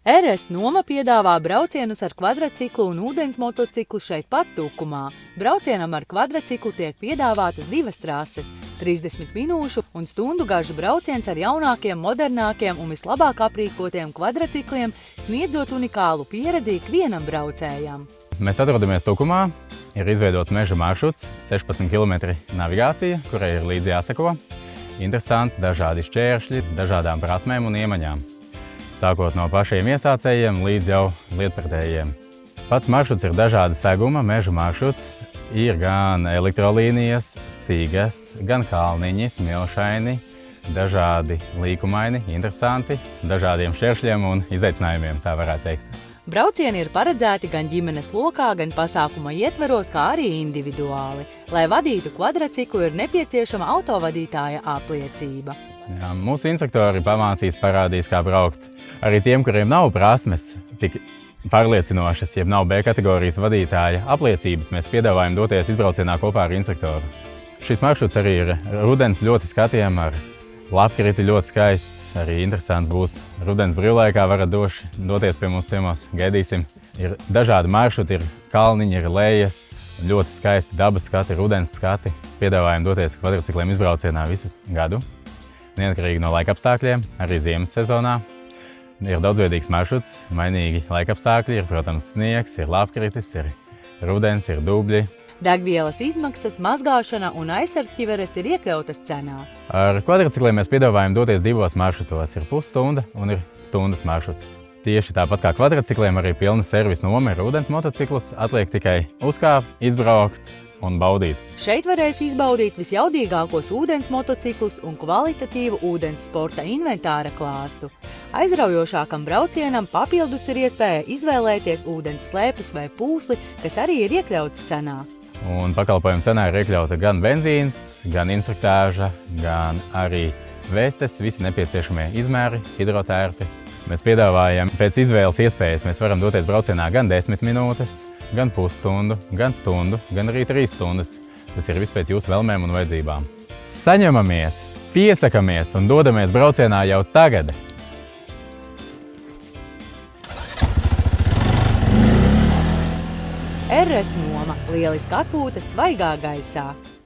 RS Noma piedāvā braucienus ar kvadrciklu un ūdens motociklu šeit pat Tukumā. Braucienam ar kvadrciklu tiek piedāvātas divas trases – 30 minūšu un stundu garš brauciens ar jaunākiem, modernākiem un vislabāk aprīkotiem kvadrcikliem, sniedzot unikālu pieredzi ikvienam braucējam. Mēs atrodamies Tukumā, ir izveidots meža maršruts, 16 km navigācija, kurai ir līdzi jāseko. Interesants, dažādi šķēršļi, dažādām prasmēm un iemaņām. Sākot no pašiem iesācējiem līdz jau lietpratējiem. Pats maršruts ir dažāda seguma, meža maršruts. Ir gan elektrolīnijas, stīgas, gan kalniņi, smilšaini, dažādi līkumaini, interesanti, dažādiem šķēršļiem un izaicinājumiem, tā varētu teikt. Braucieni ir paredzēti gan ģimenes lokā, gan pasākuma ietveros, kā arī individuāli. Lai vadītu kvadrciklu, ir nepieciešama autovadītāja apliecība. Jā, mūsu instruktori pamācīs, parādīs, kā braukt. Arī tiem, kuriem nav prasmes tik pārliecinošas, jeb nav B kategorijas vadītāja apliecības, mēs piedāvājam doties izbraucienā kopā ar instruktoru. Šis maršruts arī ir rudens ļoti skatiem, ar lapkriti ļoti skaists, arī interesants būs rudens brīvlaikā, varat doties pie mums ciemos, gaidīsim. Ir dažādi maršruti, ir kalniņi, ir lejas, ļoti skaisti dabas skati, rudens skati. Piedāvājam doties kvadrcikliem izbraucienā visu gadu, neatkarīgi no laikapstākļiem, arī ziemas sezonā. Ir daudzveidīgs maršruts, mainīgi laikapstākļi, ir, protams, sniegs, ir lapkritis, ir rudens, ir dubļi. Degvielas izmaksas, mazgāšana un aizsargķiveres ir iekļautas cenā. Ar kvadrcikliem mēs piedāvājam doties divos maršrutos. Ir pusstunda un ir stundas maršruts. Tieši tāpat kā kvadrcikliem, arī pilna servisa noma ir ūdens motociklus. Atliek tikai uzkāpt, izbraukt un baudīt. Šeit varēs izbaudīt visjaudīgākos ūdens motociklus un kvalitatīvu ūdens sporta inventāra klāstu. Aizraujošākam braucienam papildus ir iespēja izvēlēties ūdens slēpes vai pūsli, kas arī ir iekļauts cenā. Un pakalpojumu cenā ir iekļauta gan benzīns, gan instruktāža, gan arī vestes, visi nepieciešamie izmēri, hidrotērpi. Mēs piedāvājam pēc izvēles iespējas. Mēs varam doties braucienā gan 10 minūtes, gan pusstundu, gan stundu, gan arī 3 stundas. Tas ir viss pēc jūsu vēlmēm un vajadzībām. Saņemamies, piesakamies un dodamies braucienā jau tagad! RS Noma – lieliska atpūta svaigā gaisā.